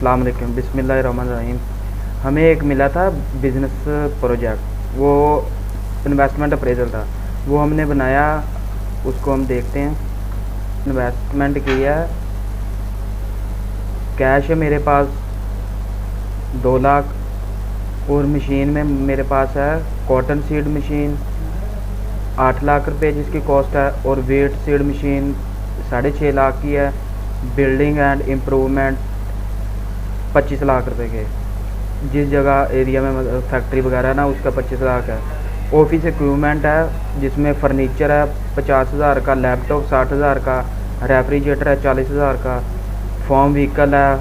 अस्सलाम वालेकुम बिस्मिल्लाहिर्रहमानिर्रहीम। हमें एक मिला था बिज़नेस प्रोजेक्ट, वो इन्वेस्टमेंट अप्रेजल था। वो हमने बनाया, उसको हम देखते हैं। इन्वेस्टमेंट किया, कैश है मेरे पास 2 लाख, और मशीन में मेरे पास है कॉटन सीड मशीन 8 लाख रुपए जिसकी कॉस्ट है, और वेट सीड मशीन 6.5 लाख की है। बिल्डिंग एंड इम्प्रूवमेंट 25 लाख रुपए के, जिस जगह एरिया में फैक्ट्री वगैरह है ना, उसका 25 लाख है। ऑफिस इक्विपमेंट है जिसमें फर्नीचर है 50,000 का, लैपटॉप 60,000 का, रेफ्रिजरेटर है 40,000 का, फार्म व्हीकल है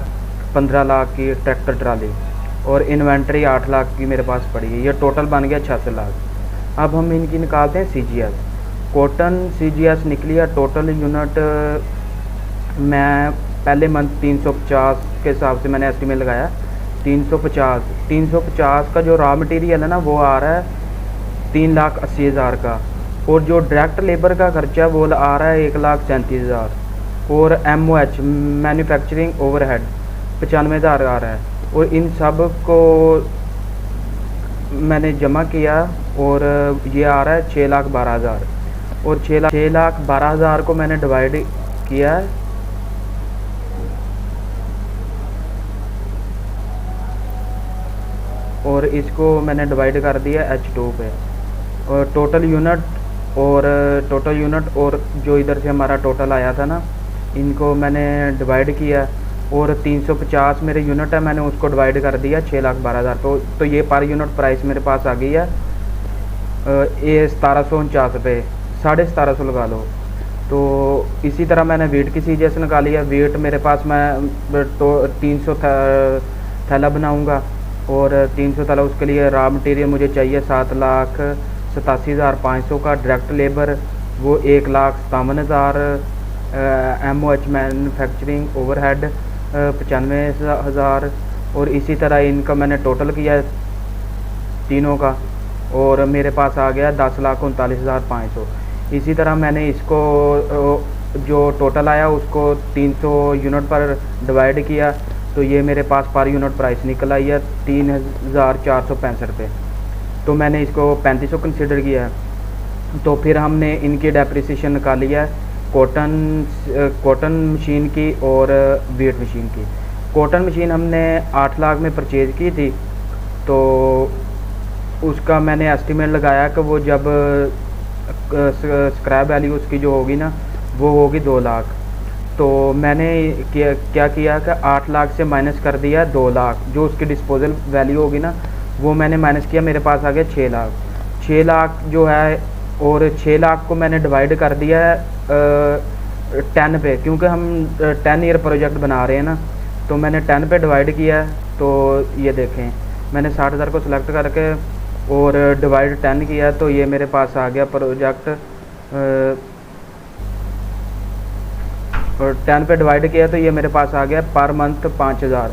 15 लाख की, ट्रैक्टर ट्राली, और इन्वेंट्री 8 लाख की मेरे पास पड़ी है। ये टोटल बन गया 86 लाख। अब हम इनकी निकालते हैं CGS। कॉटन CGS निकली है टोटल यूनिट, मैं पहले मंथ 350 के हिसाब से मैंने एस्टिमेट लगाया। 350 का जो रॉ मटेरियल है ना, वो आ रहा है 3,80,000 का, और जो डायरेक्ट लेबर का खर्चा वो आ रहा है 1,37,000, और MOH मैन्युफैक्चरिंग ओवरहेड 95,000 आ रहा है। और इन सब को मैंने जमा किया, और ये आ रहा है 6,12,000, और 6,12,000 को मैंने डिवाइड किया है और इसको मैंने डिवाइड कर दिया H2 पे, और टोटल यूनिट और जो इधर से हमारा टोटल आया था ना, इनको मैंने डिवाइड किया, और 350 मेरे यूनिट है, मैंने उसको डिवाइड कर दिया 6,12,000 तो ये पर यूनिट प्राइस मेरे पास आ गई है ये 1749 रुपये, 1750 लगा लो। तो इसी तरह मैंने वेट की CGS निकाली है। वेट मेरे पास मैं तो 300 थैला बनाऊँगा, और 300 थैला, उसके लिए रॉ मटेरियल मुझे चाहिए 7,87,500 का। डायरेक्ट लेबर वो 1,57,000, MOH मैन्युफैक्चरिंग ओवरहेड 95,000, और इसी तरह इनका मैंने टोटल किया तीनों का, और मेरे पास आ गया 10,39,500। इसी तरह मैंने इसको जो टोटल आया उसको 300 यूनिट पर डिवाइड किया, तो ये मेरे पास पर यूनिट प्राइस निकल आई है 3,465 रुपये। तो मैंने इसको 3500 कंसिडर किया है। तो फिर हमने इनकी डेप्रिसिएशन निकाली है कॉटन मशीन की और वेट मशीन की। कॉटन मशीन हमने 8 लाख में परचेज़ की थी, तो उसका मैंने एस्टिमेट लगाया कि वो जब स्क्रैप वैल्यू उसकी जो होगी ना, वो होगी 2 लाख। तो मैंने क्या किया कि 8 लाख से माइनस कर दिया 2 लाख, जो उसकी डिस्पोजल वैल्यू होगी ना, वो मैंने माइनस किया, मेरे पास आ गया 6 लाख। 6 लाख जो है, और 6 लाख को मैंने डिवाइड कर दिया है 10 पे, क्योंकि हम 10 ईयर प्रोजेक्ट बना रहे हैं ना, तो मैंने 10 पे डिवाइड किया है। तो ये देखें, मैंने 60,000 को सिलेक्ट करके और डिवाइड 10 किया, तो ये मेरे पास आ गया प्रोजेक्ट, और 10 पे डिवाइड किया तो ये मेरे पास आ गया पर मंथ 5,000।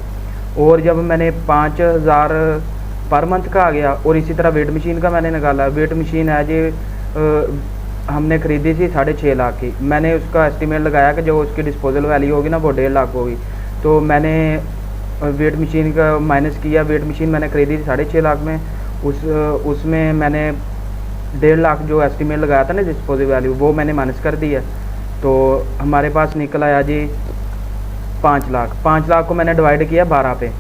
और जब मैंने 5,000 पर मंथ का आ गया, और इसी तरह वेट मशीन का मैंने निकाला। वेट मशीन है जी हमने ख़रीदी थी 6.5 लाख की। मैंने उसका एस्टिमेट लगाया कि जो उसकी डिस्पोजल वैल्यू होगी ना, वो 1.5 लाख होगी। तो मैंने वेट मशीन का माइनस किया। वेट मशीन मैंने ख़रीदी थी 6.5 लाख में, उसमें मैंने 1.5 लाख जो एस्टिमेट लगाया था ना डिस्पोजल वैल्यू, वो मैंने माइनस कर दिया। तो हमारे पास निकल आया जी 5 लाख। 5 लाख को मैंने डिवाइड किया 12 पे,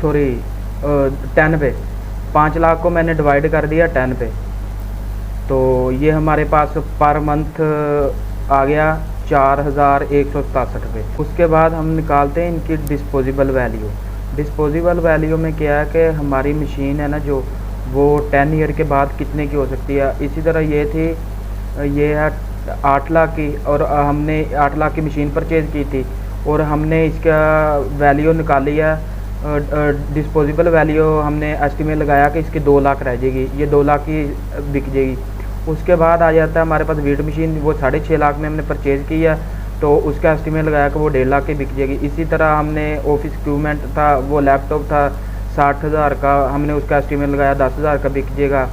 सॉरी 10 पे। 5 लाख को मैंने डिवाइड कर दिया 10 पे, तो ये हमारे पास पर मंथ आ गया 4,167 रुपये। उसके बाद हम निकालते हैं इनकी डिस्पोजेबल वैल्यू। डिस्पोजेबल वैल्यू में क्या है कि हमारी मशीन है ना, जो वो 10 ईयर के बाद कितने की हो सकती है। इसी तरह ये थी, ये है 8 लाख की, और हमने 8 लाख की मशीन परचेज़ की थी, और हमने इसका वैल्यू निकाली है डिस्पोजेबल वैल्यू। हमने एस्टिमेट लगाया कि इसकी 2 लाख रह जाएगी, ये 2 लाख की बिक जाएगी। उसके बाद आ जाता है हमारे पास वेट मशीन, वो 6.5 लाख में हमने परचेज़ की है, तो उसका एस्टिमेट लगाया कि वो 1.5 लाख की बिक जाएगी। इसी तरह हमने ऑफिस इक्विपमेंट था, वो लैपटॉप था 60,000 का, हमने उसका एस्टिमेट लगाया 10,000 का बिक जाएगा।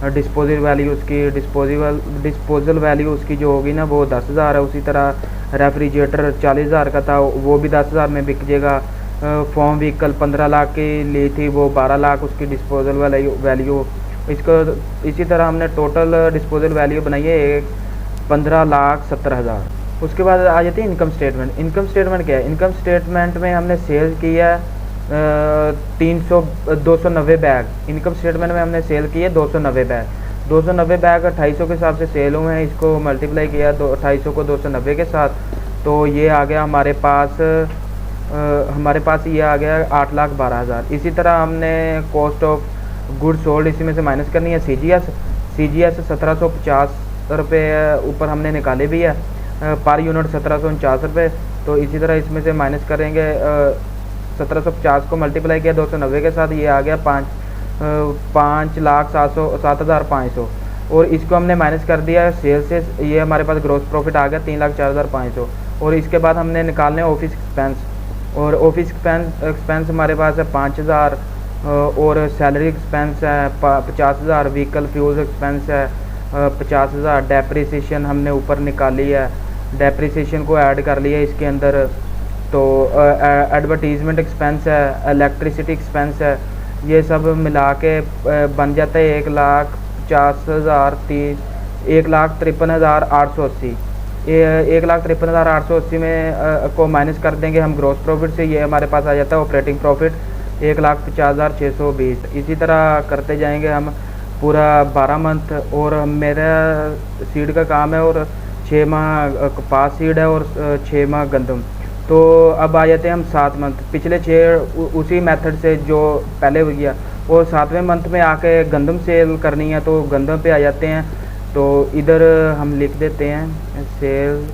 डिस्पोजल वैल्यू उसकी डिस्पोजल वैल्यू उसकी जो होगी ना, वो 10,000 है। उसी तरह रेफ्रिजरेटर 40,000 का था, वो भी 10,000 में बिक जाएगा। फॉर्म व्हीकल 15 लाख की ली थी, वो 12 लाख उसकी डिस्पोजल वैल्यू। इसको इसी तरह हमने टोटल डिस्पोजल वैल्यू बनाई है 15,70,000। उसके बाद आ जाती है इनकम स्टेटमेंट। इनकम स्टेटमेंट क्या है? इनकम स्टेटमेंट में हमने सेल किया 290 बैग। इनकम स्टेटमेंट में हमने सेल किए 290 बैग। 290 बैग 2800 के हिसाब से सेल हुए हैं। इसको मल्टीप्लाई किया 2800 को 290 के साथ, तो ये आ गया हमारे पास ये आ गया 8,12,000। इसी तरह हमने कॉस्ट ऑफ गुड सोल्ड इसी में से माइनस करनी है। सी जी एस 1750 रुपये ऊपर हमने निकाले भी है, पर यूनिट 1749 रुपये। तो इसी तरह इसमें से माइनस करेंगे 1750 को मल्टीप्लाई किया 290 के साथ, ये आ गया 5,07,500। और इसको हमने माइनस कर दिया सेल से, ये हमारे पास ग्रॉस प्रॉफिट आ गया 3,04,500। और इसके बाद हमने निकालने ऑफिस एक्सपेंस, और ऑफिस एक्सपेंस हमारे पास है 5,000, और सैलरी एक्सपेंस है 50,000, व्हीकल फ्यूल एक्सपेंस है 50,000। डेप्रिसिएशन हमने ऊपर निकाली है, डेप्रिसिएशन को ऐड कर लिया इसके अंदर। तो एडवर्टीज़मेंट एक्सपेंस है, इलेक्ट्रिसिटी एक्सपेंस है, ये सब मिला के बन जाता है 1,53,880। 1,53,880 में को माइनस कर देंगे हम ग्रॉस प्रॉफिट से, ये हमारे पास आ जाता है ऑपरेटिंग प्रॉफिट 1,50,620। इसी तरह करते जाएंगे हम पूरा 12 मंथ। और मेरा सीड का काम है, और 6 माह कपास सीड है, और 6 माह गंदम। तो अब आ जाते हैं हम 7 मंथ। पिछले 6 उसी मेथड से जो पहले हो गया, और 7वें मंथ में आके गंदम सेल करनी है, तो गंदम पे आ जाते हैं। तो इधर हम लिख देते हैं सेल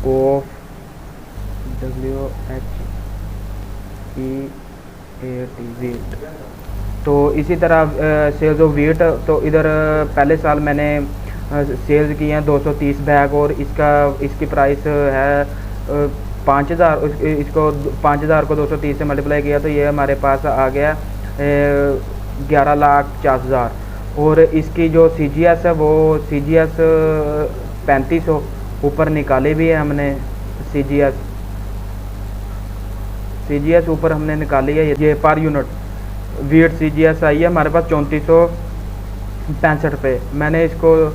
ऑफ WHEAT वीट। तो इसी तरह सेल्स ऑफ वीट, तो इधर पहले साल मैंने सेल्स किए हैं 230 बैग, और इसकी प्राइस है 5,000। इसको 5,000 को 230 से मल्टीप्लाई किया, तो ये हमारे पास आ गया 11,50,000। और इसकी जो CGS है वो CGS 3500 ऊपर निकाले भी है हमने। CGS ऊपर हमने निकाली है, ये पर यूनिट वीट CGS आई है हमारे पास 3465 रुपये। मैंने इसको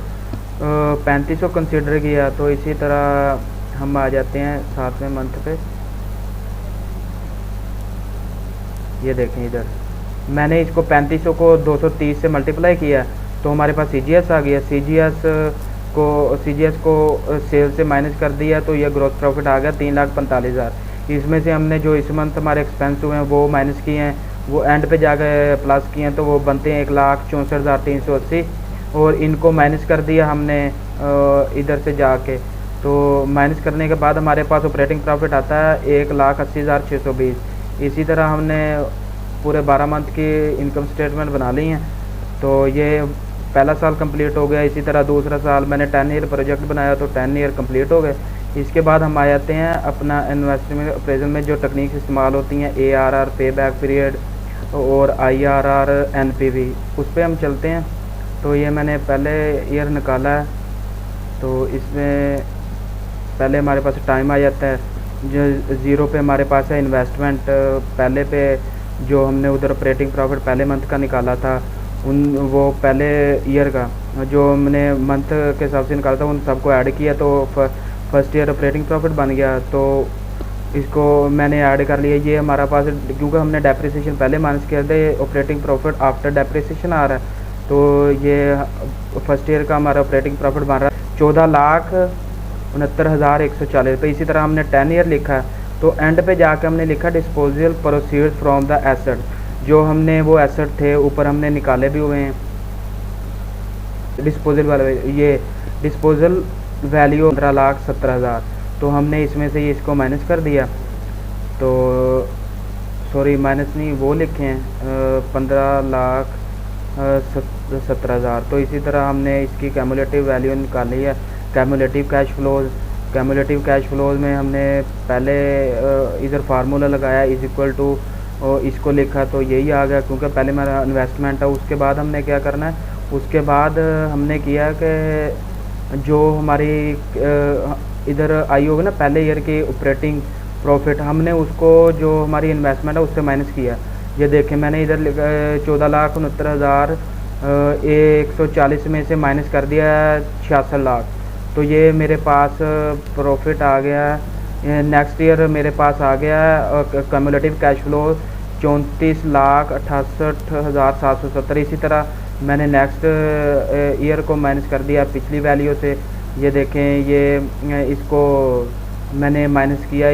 3500 कंसिडर किया। तो इसी तरह हम आ जाते हैं 7वें मंथ पे। ये देखें, इधर मैंने इसको 3500 को 230 से मल्टीप्लाई किया, तो हमारे पास CGS आ गया। CGS को सेल से माइनस कर दिया, तो ये ग्रॉस प्रॉफिट आ गया 3,45,000। इसमें से हमने जो इस मंथ हमारे एक्सपेंस हुए हैं वो माइनस किए हैं, वो एंड पे जाकर प्लस किए हैं, तो वो बनते हैं 1,64,380। और इनको माइनस कर दिया हमने इधर से जाके। तो माइनस करने के बाद हमारे पास ऑपरेटिंग प्रॉफिट आता है 1,80,620। इसी तरह हमने पूरे 12 मंथ की इनकम स्टेटमेंट बना ली हैं। तो ये पहला साल कंप्लीट हो गया। इसी तरह दूसरा साल मैंने 10 ईयर प्रोजेक्ट बनाया, तो 10 ईयर कंप्लीट हो गए। इसके बाद हम आ जाते हैं अपना इन्वेस्टमेंट अप्रेजल में जो टेक्निक्स इस्तेमाल होती हैं, ARR पे बैक पीरियड और IRR NPV, उस पर हम चलते हैं। तो ये मैंने पहले ईयर निकाला है। तो इसमें पहले हमारे पास टाइम आ जाता है, जो 0 पे हमारे पास है इन्वेस्टमेंट। पहले पे जो हमने उधर ऑपरेटिंग प्रॉफिट पहले मंथ का निकाला था, वो पहले ईयर का जो हमने मंथ के हिसाब से निकाला था, उन सबको ऐड किया, तो फर्स्ट ईयर ऑपरेटिंग प्रॉफिट बन गया। तो इसको मैंने ऐड कर लिया। ये हमारा पास, क्योंकि हमने डेप्रिसिएशन पहले माइनस किया था, ऑपरेटिंग प्रॉफिट आफ्टर डेप्रिसिएशन आ रहा है, तो ये फर्स्ट ईयर का हमारा ऑपरेटिंग प्रॉफिट बन रहा है 14,69,140 रुपये। इसी तरह हमने 10 ईयर लिखा है, तो एंड पे जाकर हमने लिखा disposal proceeds from the asset. जो हमने वो एसेट थे ऊपर हमने निकाले भी हुए हैं डिस्पोजल वाले। ये डिस्पोजल वैल्यू 15,70,000, तो हमने इसमें से इसको माइनस कर दिया। तो सॉरी, माइनस नहीं, वो लिखे हैं 15,70,000। तो इसी तरह हमने इसकी कैमुलेटिव वैल्यू निकाली है। कैमुलेटिव कैश फ्लोज में हमने पहले इधर फार्मूला लगाया इज़ टू इसको लिखा, तो यही आ गया, क्योंकि पहले मेरा इन्वेस्टमेंट है। उसके बाद हमने क्या करना है, उसके बाद हमने किया कि जो हमारी इधर आई होगी ना पहले ईयर की ऑपरेटिंग प्रॉफिट हमने उसको जो हमारी इन्वेस्टमेंट है उससे माइनस किया। ये देखें मैंने इधर 14,69,140 में से माइनस कर दिया 66 लाख, तो ये मेरे पास प्रॉफिट आ गया। नेक्स्ट ईयर मेरे पास आ गया कम्युलेटिव कैश फ्लो 34,68,770। इसी तरह मैंने नेक्स्ट ईयर को माइनस कर दिया पिछली वैल्यू से। ये देखें ये इसको मैंने माइनस किया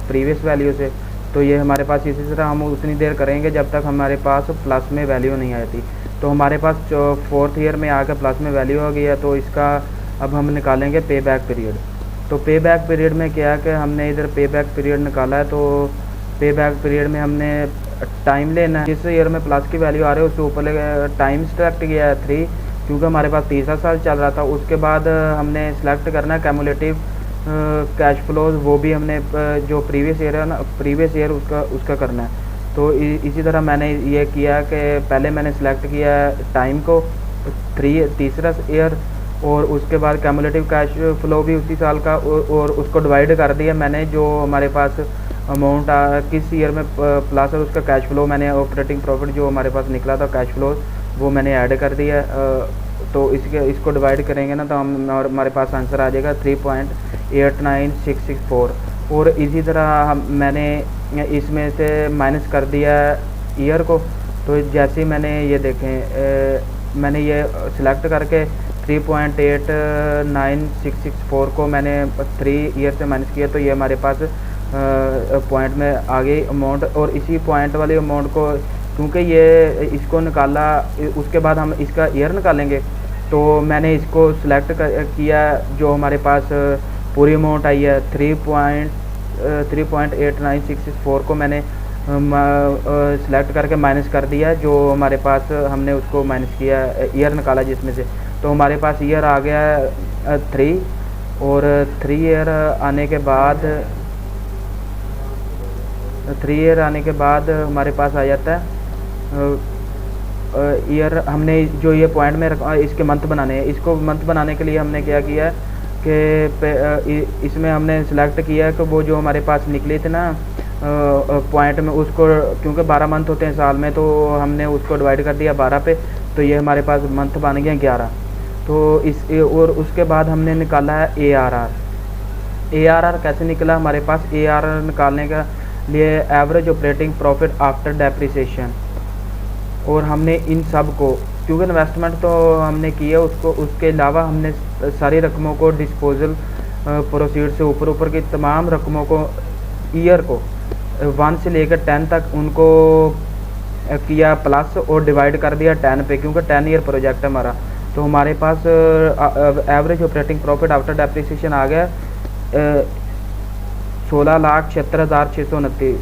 प्रीवियस वैल्यू से। तो ये हमारे पास इसी तरह हम उतनी देर करेंगे जब तक हमारे पास प्लस में वैल्यू नहीं आती। तो हमारे पास 4th ईयर में आकर प्लस में वैल्यू आ गई है। तो इसका अब हम निकालेंगे पे बैक पीरियड। तो पे बैक पीरियड में क्या है कि हमने इधर पे बैक पीरियड निकाला है। तो पे बैक पीरियड में हमने टाइम लेना है, जिस ईयर में प्लस की वैल्यू आ रही है उससे ऊपर टाइम सेलेक्ट किया है 3, क्योंकि हमारे पास तीसरा साल चल रहा था। उसके बाद हमने सेलेक्ट करना है कैमुलेटिव कैश फ्लोज, वो भी हमने जो प्रीवियस ईयर है ना, प्रीवियस ईयर उसका करना है। तो इसी तरह मैंने ये किया कि पहले मैंने सेलेक्ट किया टाइम को तीसरा ईयर, और उसके बाद कैमुलेटिव कैश फ्लो भी उसी साल का, और उसको डिवाइड कर दिया मैंने जो हमारे पास अमाउंट किस ईयर में प्लस है उसका कैश फ्लो मैंने ऑपरेटिंग प्रॉफिट जो हमारे पास निकला था कैश फ्लो वो मैंने ऐड कर दिया। तो इसको डिवाइड करेंगे ना तो हमारे पास आंसर आ जाएगा 3.89664। और इसी तरह मैंने इसमें से माइनस कर दिया ईयर को। तो जैसे ही मैंने ये देखें मैंने ये सिलेक्ट करके 3.89664 को मैंने 3 ईयर से माइनस किया, तो ये हमारे पास पॉइंट में आ गई अमाउंट। और इसी पॉइंट वाले अमाउंट को क्योंकि ये इसको निकाला उसके बाद हम इसका ईयर निकालेंगे, तो मैंने इसको सिलेक्ट किया जो हमारे पास पूरी अमाउंट आई है 3.89664 को मैंने सिलेक्ट करके माइनस कर दिया जो हमारे पास हमने उसको माइनस किया ईयर निकाला जिसमें से। तो हमारे पास ईयर आ गया 3, और 3 ईयर आने के बाद हमारे पास आ जाता है ईयर। हमने जो ये पॉइंट में रखा इसके मंथ बनाने हैं। इसको मंथ बनाने के लिए हमने क्या किया कि इसमें हमने सेलेक्ट किया कि वो जो हमारे पास निकले थे ना पॉइंट में, उसको क्योंकि 12 मंथ होते हैं साल में, तो हमने उसको डिवाइड कर दिया 12 पे। तो ये हमारे पास मंथ बन गया 11। तो और उसके बाद हमने निकाला है ARR कैसे निकला हमारे पास। ARR निकालने का लिए average operating profit after depreciation, और हमने इन सब को क्योंकि इन्वेस्टमेंट तो हमने किया उसको, उसके अलावा हमने सारी रकमों को डिस्पोजल प्रोसीड से ऊपर की तमाम रकमों को ईयर को 1 से लेकर 10 तक उनको किया प्लस और डिवाइड कर दिया 10 पे, क्योंकि 10 ईयर प्रोजेक्ट है हमारा। तो हमारे पास average operating profit after depreciation आ गया 16,76,629।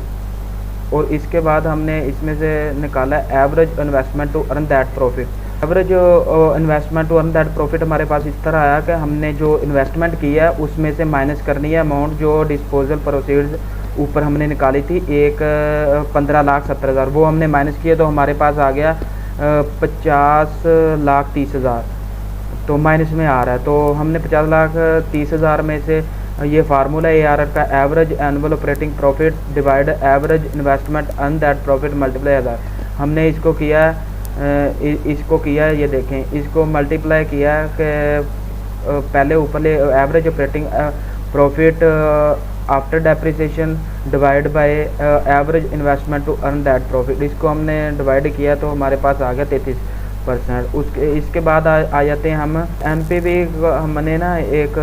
और इसके बाद हमने इसमें से निकाला average investment to earn that profit. Average investment to earn that profit हमारे पास इस तरह आया कि हमने जो इन्वेस्टमेंट किया है उसमें से माइनस करनी है अमाउंट जो डिस्पोजल प्रोसीड्स ऊपर हमने निकाली थी 15,70,000, वो हमने माइनस किया। तो हमारे पास आ गया 50,30,000, तो माइनस में आ रहा है। तो हमने 50,30,000 में से ये फार्मूला ARR का average annual operating profit divide average investment earn that profit multiply 1000, हमने इसको किया ये देखें, इसको मल्टीप्लाई किया कि पहले ऊपर average operating profit after depreciation divide by average investment to earn that profit, इसको हमने डिवाइड किया तो हमारे पास आ गया 33%। इसके बाद आ जाते हैं हम NPV। हमने ना एक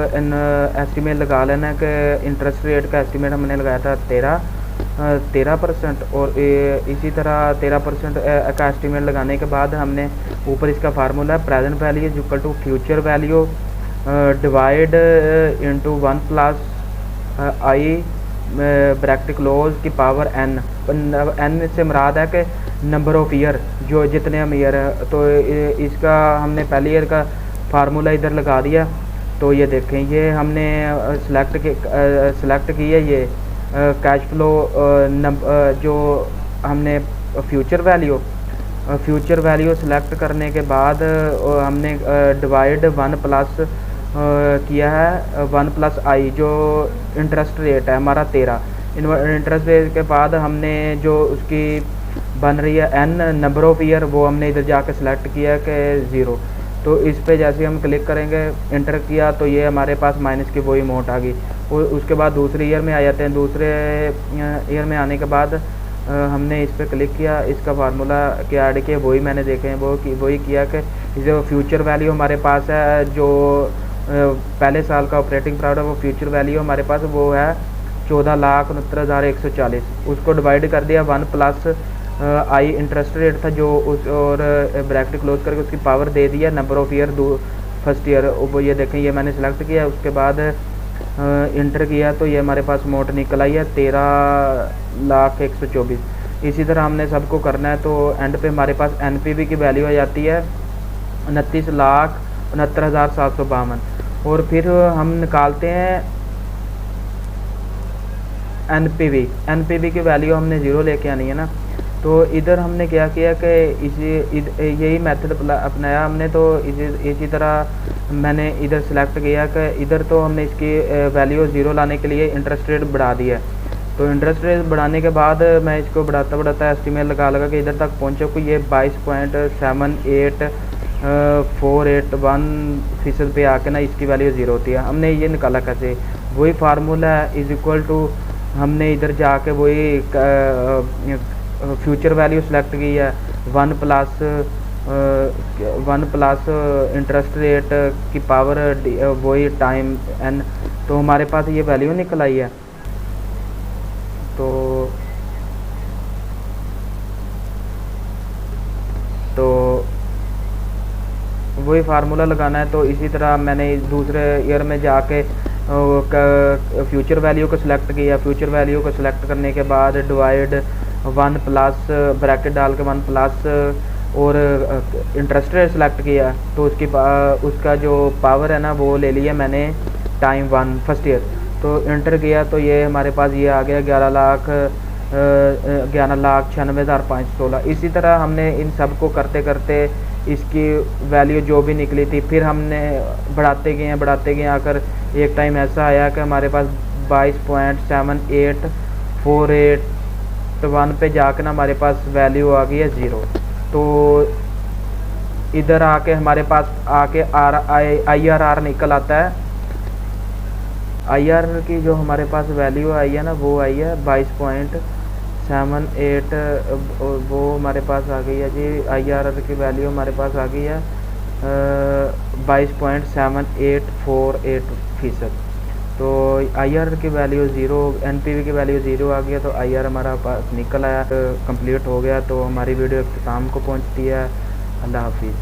एस्टीमेट लगा लेना कि इंटरेस्ट रेट का एस्टीमेट हमने लगाया था 13%, और इसी तरह 13% का एस्टीमेट लगाने के बाद हमने ऊपर इसका formula present value is equal to future value divide into 1 plus I bracket close की पावर n से मुराद है कि नंबर ऑफ ईयर जो जितने हम ईयर है। तो इसका हमने पहले ईयर का फार्मूला इधर लगा दिया। तो ये देखें ये हमने सेलेक्ट की है ये कैश फ्लो जो हमने फ्यूचर वैल्यू सेलेक्ट करने के बाद हमने डिवाइड 1 प्लस किया है 1 प्लस आई जो इंटरेस्ट रेट है हमारा 13। इंटरेस्ट रेट के बाद हमने जो उसकी बन रही है एन नंबर ऑफ़ ईयर, वो हमने इधर जाके सिलेक्ट किया कि 0। तो इस पे जैसे हम क्लिक करेंगे, इंटर किया, तो ये हमारे पास माइनस की वही अमाउंट आ गई। और उसके बाद दूसरे ईयर में आ जाते हैं। दूसरे ईयर में आने के बाद हमने इस पे क्लिक किया, इसका फार्मूला क्या ऐड किया, वही मैंने देखे हैं, वही किया कि जो फ्यूचर वैल्यू हमारे पास है, जो पहले साल का ऑपरेटिंग प्रॉफिट है, वो फ्यूचर वैल्यू हमारे पास वो है 14,69,140। उसको डिवाइड कर दिया 1 प्लस आई इंटरेस्ट रेट था जो उस, और ब्रैकेट क्लोज करके उसकी पावर दे दिया number of year first year. वो ये देखें, ये मैंने सेलेक्ट किया, उसके बाद इंटर किया, तो ये हमारे पास अमाउंट निकल आई है 13,01,24। इसी तरह हमने सबको करना है। तो एंड पे हमारे पास एनपीवी की वैल्यू आ जाती है 29,69,752। और फिर हम निकालते हैं एनपीवी की वैल्यू हमने 0 लेके आनी है ना। तो इधर हमने क्या किया कि यही मेथड अपनाया हमने। तो इसी तरह मैंने इधर सेलेक्ट किया कि इधर तो हमने इसकी वैल्यू 0 लाने के लिए इंटरेस्ट रेट बढ़ा दिया है। तो इंटरेस्ट रेट बढ़ाने के बाद मैं इसको बढ़ाता एस्टीमेट लगा कि इधर तक पहुँचा कि ये 22.78481% पे आके ना इसकी वैल्यू 0 होती है। हमने ये निकाला कैसे, वही फार्मूला है इज इक्वल टू, हमने इधर जाके वही फ्यूचर वैल्यू सेलेक्ट की है 1 प्लस इंटरेस्ट रेट की पावर वही टाइम n। तो हमारे पास ये वैल्यू निकल आई है। तो वही फार्मूला लगाना है। तो इसी तरह मैंने दूसरे ईयर में जाके फ्यूचर वैल्यू को सिलेक्ट किया। फ्यूचर वैल्यू को सिलेक्ट करने के बाद डिवाइड 1 प्लस ब्रैकेट डाल के 1 प्लस और इंटरेस्ट रेट सेलेक्ट किया। तो उसका जो पावर है ना वो ले लिया मैंने टाइम 1 फर्स्ट ईयर। तो इंटर किया, तो ये हमारे पास ये आ गया 11,96,516। इसी तरह हमने इन सब को करते करते इसकी वैल्यू जो भी निकली थी, फिर हमने बढ़ाते गए आकर एक टाइम ऐसा आया कि हमारे पास 22.78481 पे जाकर ना हमारे पास वैल्यू आ गई है 0। तो इधर आके हमारे पास आके IRR निकल आता है। IRR की जो हमारे पास वैल्यू आई है ना वो आई है 22.78, वो हमारे पास आ गई है जी। IRR की वैल्यू हमारे पास आ गई है 22.7848%। तो IRR की वैल्यू 0, NPV की वैल्यू 0 आ गया। तो IRR हमारा पास निकल आया, कंप्लीट हो गया। तो हमारी वीडियो इख्तिताम को पहुंचती है। अल्लाह हाफिज़।